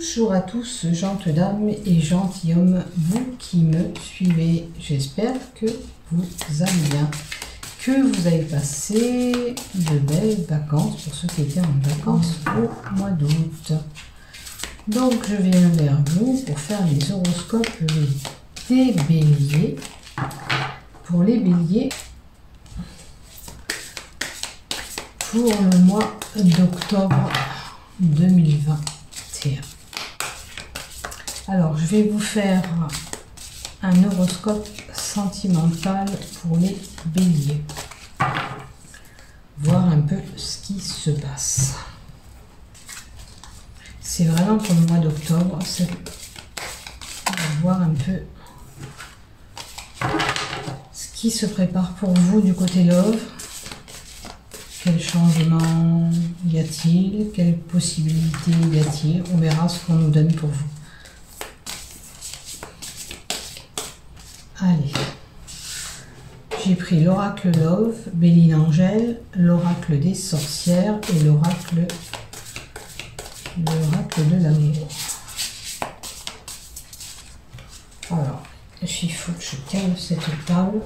Bonjour à tous, gentes dames et gentilshommes, vous qui me suivez. J'espère que vous allez bien, que vous avez passé de belles vacances pour ceux qui étaient en vacances au mois d'août. Donc je viens vers vous pour faire les horoscopes des béliers. Pour les béliers, pour le mois d'octobre 2021. Alors, je vais vous faire un horoscope sentimental pour les béliers. Voir un peu ce qui se passe. C'est vraiment pour le mois d'octobre. On va voir un peu ce qui se prépare pour vous du côté love. Quel changement y a-t-il? Quelles possibilités y a-t-il? On verra ce qu'on nous donne pour vous. Allez. J'ai pris l'oracle Love, Béline Angèle, l'oracle des sorcières et l'oracle de l'amour. Alors, il faut que je calme cette table.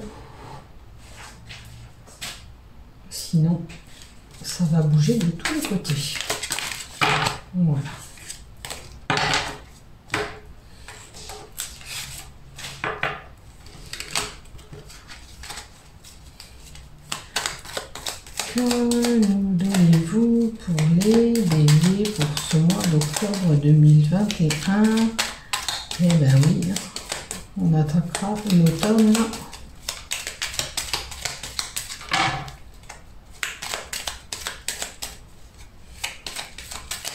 Sinon, ça va bouger de tous les côtés. Voilà. Que nous donnez-vous pour les béliers pour ce mois d'octobre 2021? Eh bien oui, on attaquera l'automne.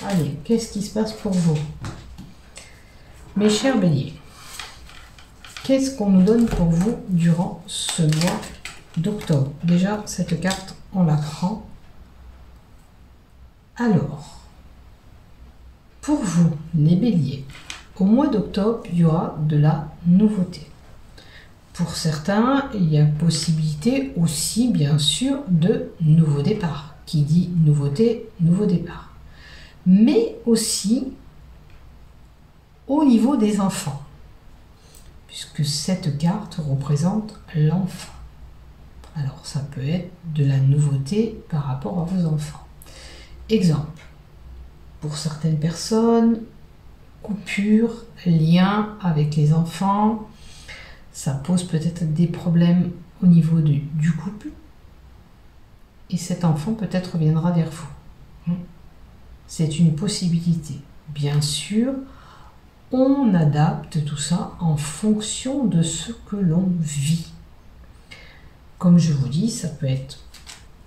Allez, qu'est-ce qui se passe pour vous? Mes chers béliers, qu'est-ce qu'on nous donne pour vous durant ce mois d'octobre? Déjà, cette carte, on la prend. Alors, pour vous, les béliers, au mois d'octobre, il y aura de la nouveauté. Pour certains, il y a possibilité aussi, bien sûr, de nouveau départ. Qui dit nouveauté, nouveau départ. Mais aussi au niveau des enfants, puisque cette carte représente l'enfant. Alors ça peut être de la nouveauté par rapport à vos enfants. Exemple, pour certaines personnes, coupure, lien avec les enfants, ça pose peut-être des problèmes au niveau du couple, et cet enfant peut-être reviendra vers vous. C'est une possibilité. Bien sûr, on adapte tout ça en fonction de ce que l'on vit. Comme je vous dis, ça peut être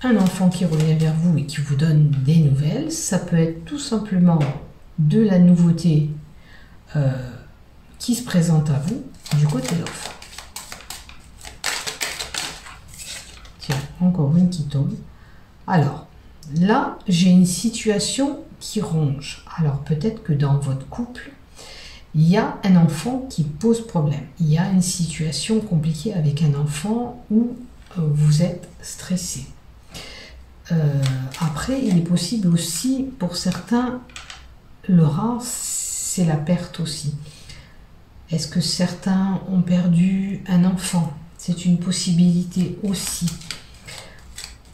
un enfant qui revient vers vous et qui vous donne des nouvelles. Ça peut être tout simplement de la nouveauté qui se présente à vous du côté love. Tiens, encore une qui tombe. Alors, là, j'ai une situation qui ronge. Alors peut-être que dans votre couple, il y a un enfant qui pose problème. Il y a une situation compliquée avec un enfant où vous êtes stressé. Après, il est possible aussi, pour certains, le rare, c'est la perte aussi. Est-ce que certains ont perdu un enfant? C'est une possibilité aussi.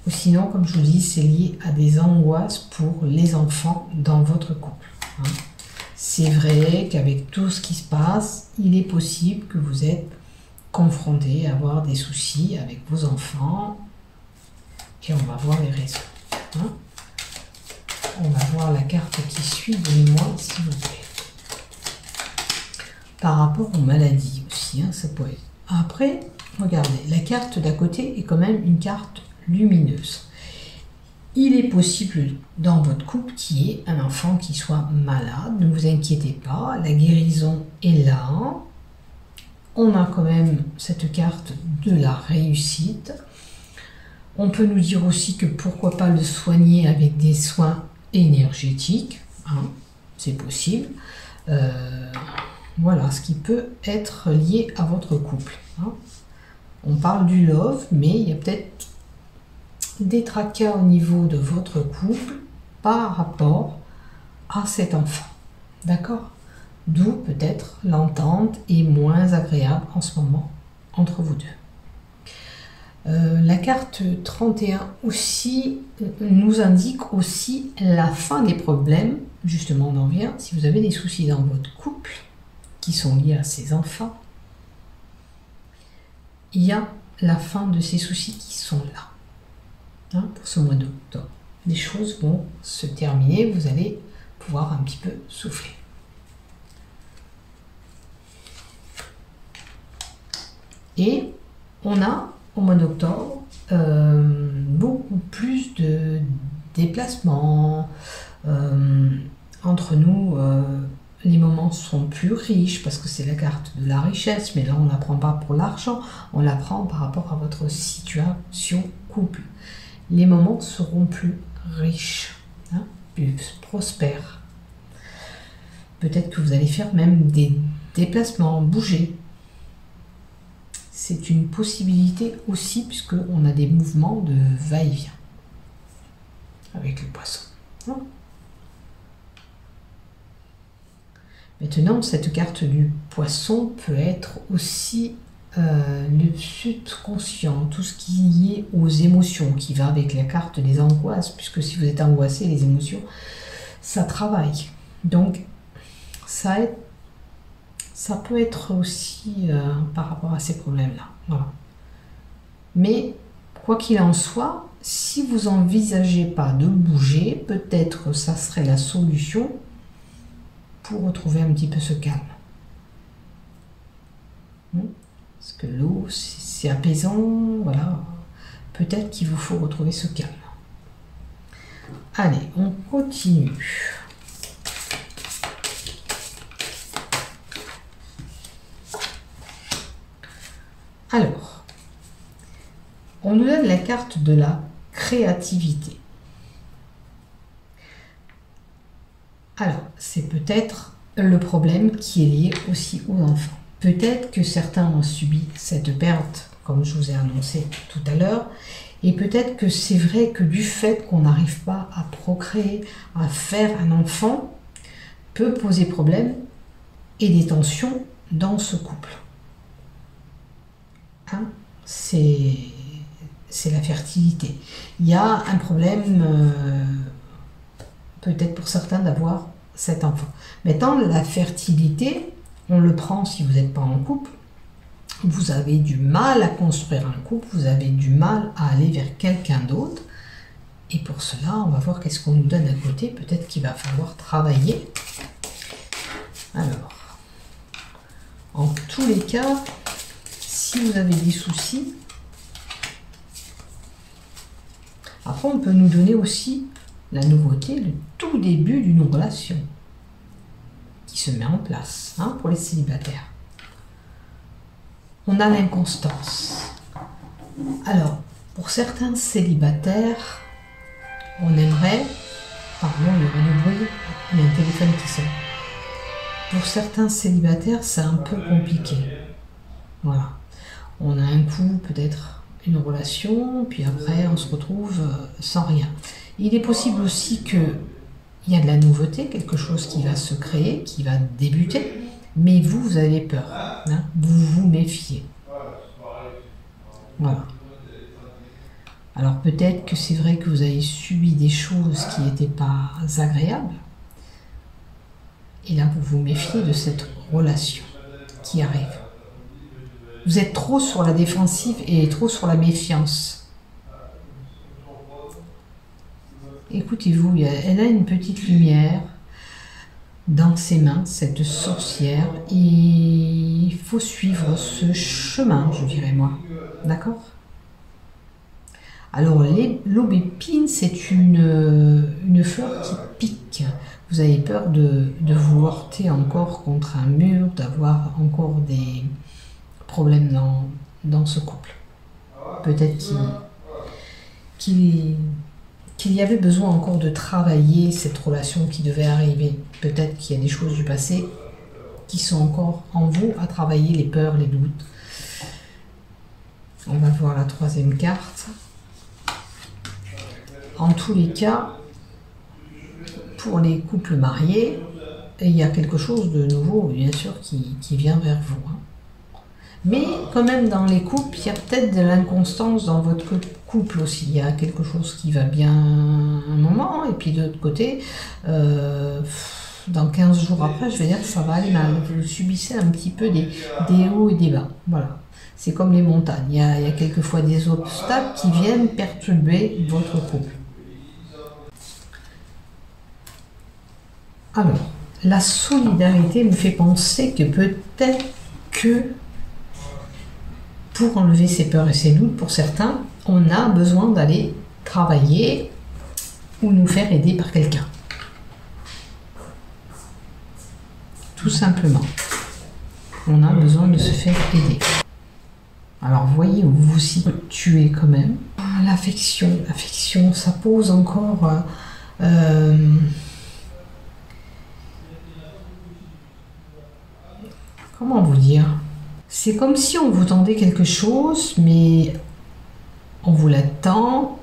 Ou sinon, comme je vous dis, c'est lié à des angoisses pour les enfants dans votre couple. C'est vrai qu'avec tout ce qui se passe, il est possible que vous êtes confronté à avoir des soucis avec vos enfants. Et on va voir les raisons. On va voir la carte qui suit, donnez-moi s'il vous plaît. Par rapport aux maladies aussi, ça peut être. Après, regardez, la carte d'à côté est quand même une carte lumineuse. Il est possible dans votre couple qu'il y ait un enfant qui soit malade. Ne vous inquiétez pas, la guérison est là. On a quand même cette carte de la réussite. On peut nous dire aussi que pourquoi pas le soigner avec des soins énergétiques. C'est possible. Voilà ce qui peut être lié à votre couple. On parle du love, mais il y a peut-être des tracas au niveau de votre couple par rapport à cet enfant. D'accord? D'où peut-être l'entente est moins agréable en ce moment entre vous deux. La carte 31 aussi nous indique aussi la fin des problèmes, justement on en vient, si vous avez des soucis dans votre couple qui sont liés à ces enfants, il y a la fin de ces soucis qui sont là, hein, pour ce mois d'octobre. Les choses vont se terminer, vous allez pouvoir un petit peu souffler. Et on a au mois d'octobre beaucoup plus de déplacements entre nous. Les moments sont plus riches parce que c'est la carte de la richesse, mais là on ne la prend pas pour l'argent, on la prend par rapport à votre situation couple. Les moments seront plus riches, hein, plus prospères. Peut-être que vous allez faire même des déplacements, bouger. C'est une possibilité aussi, puisqu'on a des mouvements de va-et-vient avec le poisson. Maintenant, cette carte du poisson peut être aussi le subconscient, tout ce qui est lié aux émotions, qui va avec la carte des angoisses, puisque si vous êtes angoissé, les émotions, ça travaille. Donc, ça peut être aussi par rapport à ces problèmes-là. Voilà. Mais, quoi qu'il en soit, si vous n'envisagez pas de bouger, peut-être ça serait la solution pour retrouver un petit peu ce calme. Parce que l'eau, c'est apaisant, voilà. Peut-être qu'il vous faut retrouver ce calme. Allez, on continue. Alors, on nous donne la carte de la créativité. Alors, c'est peut-être le problème qui est lié aussi aux enfants. Peut-être que certains ont subi cette perte, comme je vous ai annoncé tout à l'heure, et peut-être que c'est vrai que du fait qu'on n'arrive pas à procréer, à faire un enfant, peut poser problème et des tensions dans ce couple. Hein, c'est la fertilité. Il y a un problème, peut-être pour certains, d'avoir cet enfant. Maintenant, la fertilité, on le prend si vous n'êtes pas en couple, vous avez du mal à construire un couple, vous avez du mal à aller vers quelqu'un d'autre, et pour cela, on va voir qu'est-ce qu'on nous donne à côté, peut-être qu'il va falloir travailler. Alors, en tous les cas, si vous avez des soucis, après on peut nous donner aussi la nouveauté, le tout début d'une relation qui se met en place, hein, pour les célibataires. On a l'inconstance. Alors, pour certains célibataires, on aimerait... Pardon, il y aura du bruit, il y a un téléphone qui sonne. Pour certains célibataires, c'est un peu compliqué. Voilà. On a un coup, peut-être une relation, puis après on se retrouve sans rien. Il est possible aussi qu'il y a de la nouveauté, quelque chose qui va se créer, qui va débuter, mais vous avez peur, hein, vous vous méfiez. Voilà. Alors peut-être que c'est vrai que vous avez subi des choses qui n'étaient pas agréables, et là vous vous méfiez de cette relation qui arrive. Vous êtes trop sur la défensive et trop sur la méfiance. Écoutez-vous, elle a une petite lumière dans ses mains, cette sorcière, et il faut suivre ce chemin, je dirais moi. D'accord ? Alors, l'aubépine, c'est une fleur qui pique. Vous avez peur de vous heurter encore contre un mur, d'avoir encore des problèmes dans ce couple. Peut-être qu'il y avait besoin encore de travailler cette relation qui devait arriver. Peut-être qu'il y a des choses du passé qui sont encore en vous à travailler, les peurs, les doutes. On va voir la troisième carte. En tous les cas, pour les couples mariés, et il y a quelque chose de nouveau, bien sûr, qui vient vers vous. Hein. Mais quand même, dans les couples, il y a peut-être de l'inconstance dans votre couple aussi. Il y a quelque chose qui va bien un moment, et puis de l'autre côté, dans 15 jours après, je vais dire que ça va aller mal. Vous subissez un petit peu des hauts et des bas. Voilà. C'est comme les montagnes. Il y a quelquefois des obstacles qui viennent perturber votre couple. Alors, la solidarité me fait penser que peut-être que pour enlever ses peurs et ses doutes, pour certains, on a besoin d'aller travailler ou nous faire aider par quelqu'un. Tout simplement. On a besoin de se faire aider. Alors, voyez où vous vous situez quand même. L'affection, ça pose encore... comment vous dire? C'est comme si on vous tendait quelque chose, mais on vous l'attend.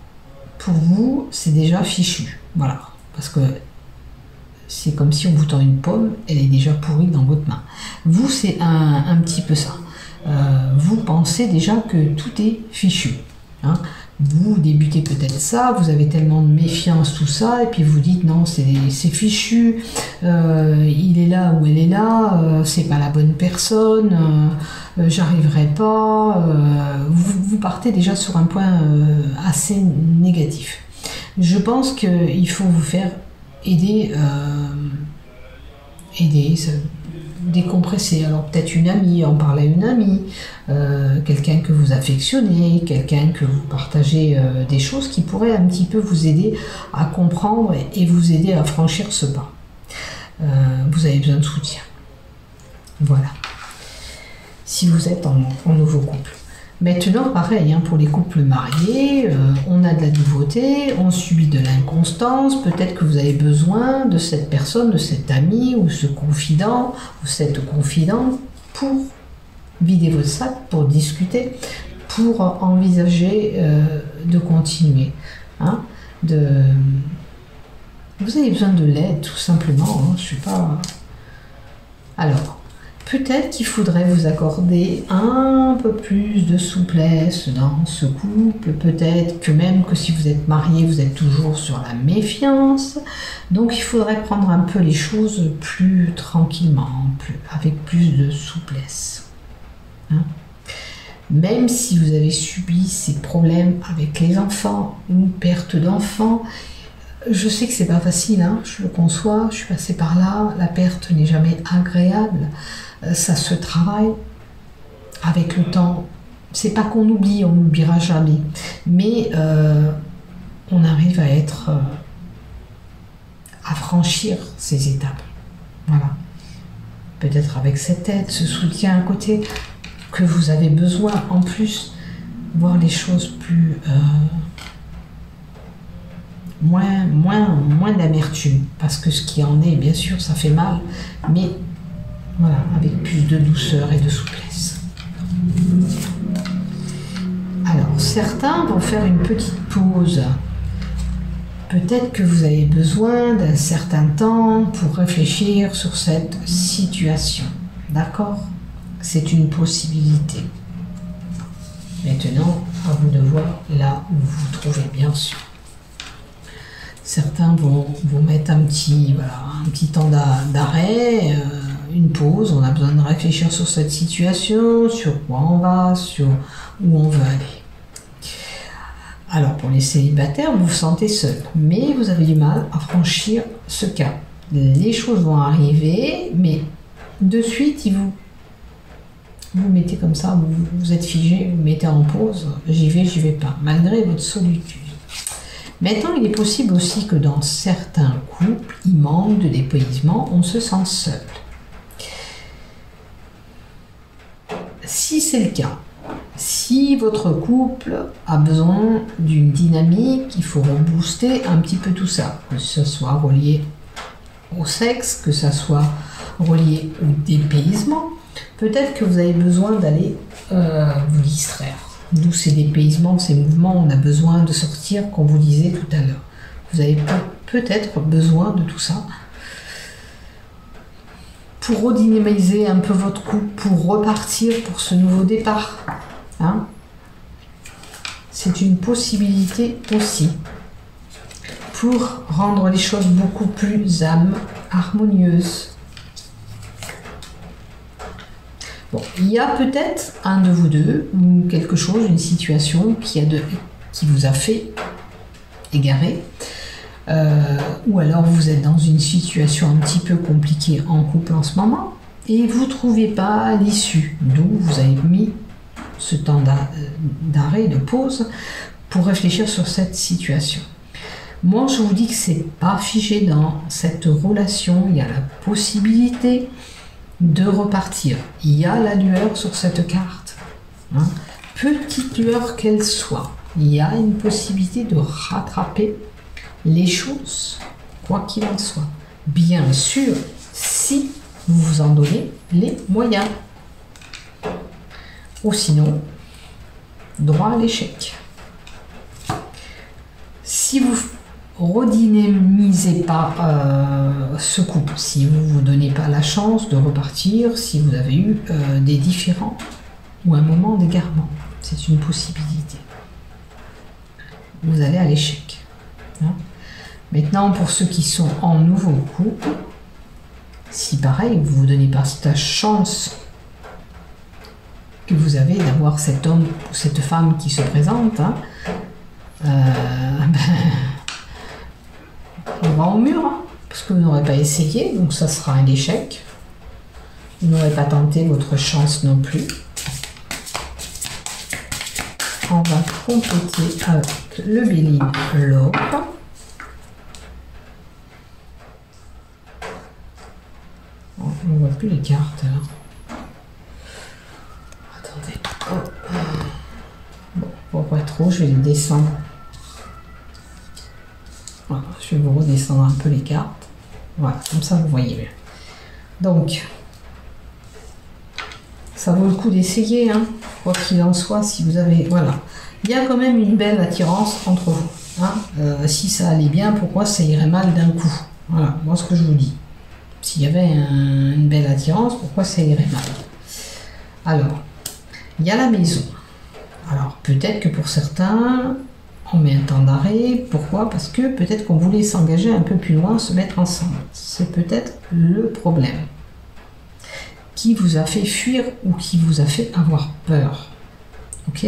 Pour vous, c'est déjà fichu. Voilà. Parce que c'est comme si on vous tend une pomme, elle est déjà pourrie dans votre main. Vous, c'est un petit peu ça. Vous pensez déjà que tout est fichu. Hein. Vous débutez peut-être ça, vous avez tellement de méfiance, tout ça, et puis vous dites non, c'est fichu, il est là ou elle est là, c'est pas la bonne personne, j'arriverai pas. Vous partez déjà sur un point assez négatif. Je pense qu'il faut vous faire aider, décompresser. Alors peut-être une amie, en parler à une amie, quelqu'un que vous affectionnez, quelqu'un que vous partagez des choses qui pourraient un petit peu vous aider à comprendre et vous aider à franchir ce pas. Vous avez besoin de soutien. Voilà. Si vous êtes en nouveau couple. Maintenant, pareil, hein, pour les couples mariés, on a de la nouveauté, on subit de l'inconstance, peut-être que vous avez besoin de cette personne, de cet ami ou ce confident ou cette confidente pour vider votre sac, pour discuter, pour envisager de continuer. Hein, Vous avez besoin de l'aide, tout simplement. Hein, je sais pas. Alors, peut-être qu'il faudrait vous accorder un peu plus de souplesse dans ce couple. Peut-être que même que si vous êtes marié, vous êtes toujours sur la méfiance. Donc il faudrait prendre un peu les choses plus tranquillement, avec plus de souplesse. Hein? Même si vous avez subi ces problèmes avec les enfants ou perte d'enfants, je sais que c'est pas facile, hein, je le conçois, je suis passée par là, la perte n'est jamais agréable. Ça se travaille avec le temps. C'est pas qu'on oublie, on n'oubliera jamais. Mais on arrive à franchir ces étapes. Voilà. Peut-être avec cette aide, ce soutien à côté que vous avez besoin en plus, voir les choses plus moins d'amertume. Parce que ce qui en est, bien sûr, ça fait mal, mais voilà, avec plus de douceur et de souplesse. Alors, certains vont faire une petite pause. Peut-être que vous avez besoin d'un certain temps pour réfléchir sur cette situation. D'accord? C'est une possibilité. Maintenant, à vous de voir là où vous vous trouvez, bien sûr. Certains vont vous mettre un petit temps d'arrêt, une pause. On a besoin de réfléchir sur cette situation, sur quoi on va, sur où on veut aller. Alors pour les célibataires, vous vous sentez seul, mais vous avez du mal à franchir ce cap. Les choses vont arriver, mais de suite, vous mettez comme ça, vous êtes figé, vous mettez en pause, j'y vais pas, malgré votre solitude. Maintenant, il est possible aussi que dans certains couples, il manque de dépaysement, on se sent seul. Si c'est le cas, si votre couple a besoin d'une dynamique, il faut rebooster un petit peu tout ça, que ce soit relié au sexe, que ce soit relié au dépaysement, peut-être que vous avez besoin d'aller vous distraire. D'où ces dépaysements, ces mouvements, on a besoin de sortir, comme vous disiez tout à l'heure. Vous avez peut-être besoin de tout ça. pour redynamiser un peu votre couple, pour repartir pour ce nouveau départ. Hein. C'est une possibilité aussi pour rendre les choses beaucoup plus harmonieuses. Bon, il y a peut-être un de vous deux ou quelque chose, une situation qui vous a fait égarer. Ou alors vous êtes dans une situation un petit peu compliquée en couple en ce moment et vous ne trouvez pas l'issue, d'où vous avez mis ce temps d'arrêt, de pause pour réfléchir sur cette situation. Moi je vous dis que c'est pas figé dans cette relation, il y a la possibilité de repartir, il y a la lueur sur cette carte, hein. Petite lueur qu'elle soit, il y a une possibilité de rattraper les choses, quoi qu'il en soit. Bien sûr, si vous vous en donnez les moyens. Ou sinon, droit à l'échec. Si vous redynamisez pas ce couple, si vous ne vous donnez pas la chance de repartir, si vous avez eu des différends ou un moment d'égarement, c'est une possibilité. Vous allez à l'échec. Hein. Maintenant, pour ceux qui sont en nouveau couple, si pareil, vous ne vous donnez pas cette chance que vous avez d'avoir cet homme ou cette femme qui se présente, hein, on va au mur, hein, parce que vous n'aurez pas essayé, donc ça sera un échec. Vous n'aurez pas tenté votre chance non plus. On va compléter avec le Bélier l'or. On ne voit plus les cartes là. Attendez. Oh. Bon, pour pas trop, je vais les descendre. Voilà, je vais vous redescendre un peu les cartes. Voilà, comme ça vous voyez bien. Donc, ça vaut le coup d'essayer, hein, quoi qu'il en soit, si vous avez... Voilà. Il y a quand même une belle attirance entre vous. Hein. Si ça allait bien, pourquoi ça irait mal d'un coup? Voilà, moi ce que je vous dis. S'il y avait une belle attirance, pourquoi ça irait mal? Alors, il y a la maison. Alors, peut-être que pour certains, on met un temps d'arrêt. Pourquoi? Parce que peut-être qu'on voulait s'engager un peu plus loin, se mettre ensemble. C'est peut-être le problème qui vous a fait fuir ou qui vous a fait avoir peur. Ok?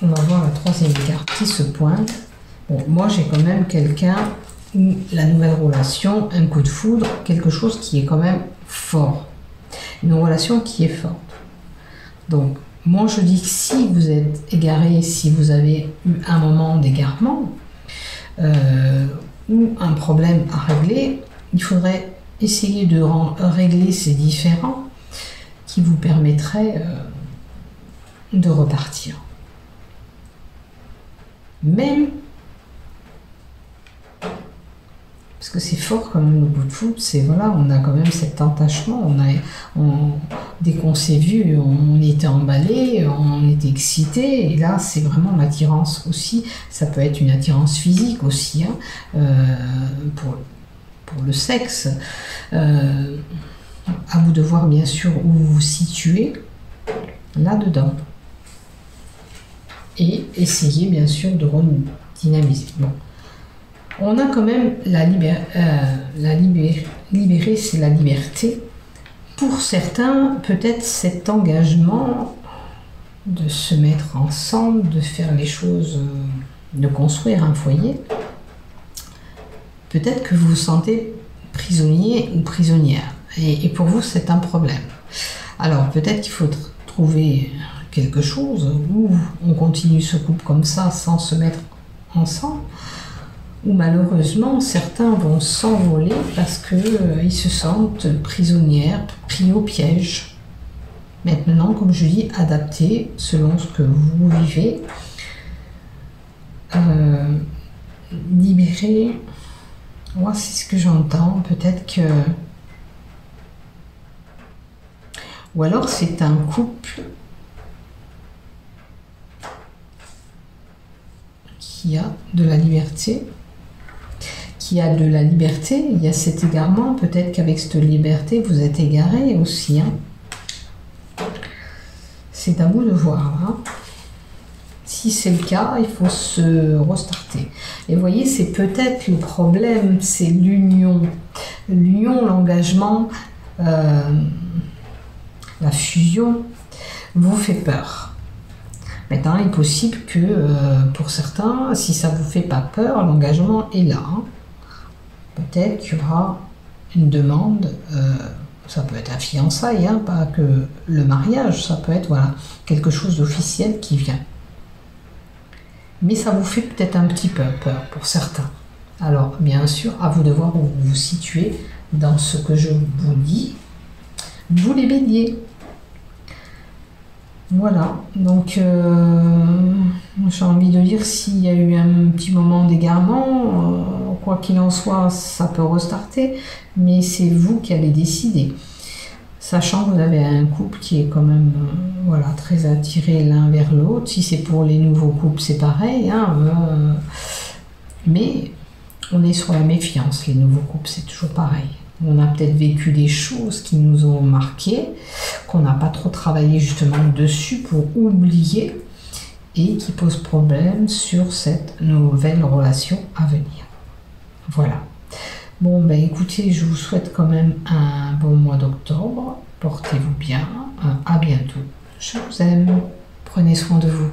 On va voir la troisième carte qui se pointe. Bon, moi, j'ai quand même quelqu'un ou la nouvelle relation, un coup de foudre, quelque chose qui est quand même fort. Une relation qui est forte. Donc, moi je dis que si vous êtes égaré, si vous avez eu un moment d'égarement ou un problème à régler, il faudrait essayer de régler ces différends qui vous permettraient de repartir. Même parce que c'est fort quand même le coup de foudre, c'est voilà, on a quand même cet attachement, dès qu'on s'est vu, on était emballé, on était excité, et là c'est vraiment l'attirance aussi, ça peut être une attirance physique aussi, hein, pour le sexe. À vous de voir bien sûr où vous vous situez là-dedans. Et essayez bien sûr de redynamiser. Bon. On a quand même libérer, c'est la liberté. Pour certains, peut-être cet engagement de se mettre ensemble, de faire les choses, de construire un foyer, peut-être que vous vous sentez prisonnier ou prisonnière. Et pour vous, c'est un problème. Alors, peut-être qu'il faut trouver quelque chose où on continue ce couple comme ça, sans se mettre ensemble, où malheureusement certains vont s'envoler parce qu'ils se sentent prisonnières, pris au piège. Maintenant, comme je dis, adaptez selon ce que vous vivez. Libérer, moi c'est ce que j'entends, peut-être que... Ou alors c'est un couple qui a de la liberté, qu'il y a de la liberté, il y a cet égarement. Peut-être qu'avec cette liberté, vous êtes égaré aussi. Hein. C'est à vous de voir. Hein. Si c'est le cas, il faut se restarter. Et vous voyez, c'est peut-être le problème, c'est l'union. L'union, l'engagement, la fusion vous fait peur. Maintenant, il est possible que pour certains, si ça ne vous fait pas peur, l'engagement est là. Hein. Peut-être qu'il y aura une demande, ça peut être un fiançailles, hein, pas que le mariage, ça peut être voilà, quelque chose d'officiel qui vient. Mais ça vous fait peut-être un petit peu peur pour certains. Alors, bien sûr, à vous de voir où vous vous situez dans ce que je vous dis. Vous les béliers. Voilà, donc j'ai envie de dire s'il y a eu un petit moment d'égarement, quoi qu'il en soit, ça peut restarter, mais c'est vous qui allez décider. Sachant que vous avez un couple qui est quand même voilà, très attiré l'un vers l'autre. Si c'est pour les nouveaux couples, c'est pareil. Hein, mais on est sur la méfiance. Les nouveaux couples, c'est toujours pareil. On a peut-être vécu des choses qui nous ont marquées, qu'on n'a pas trop travaillé justement dessus pour oublier et qui posent problème sur cette nouvelle relation à venir. Voilà. Bon, ben écoutez, je vous souhaite quand même un bon mois d'octobre. Portez-vous bien. À bientôt. Je vous aime. Prenez soin de vous.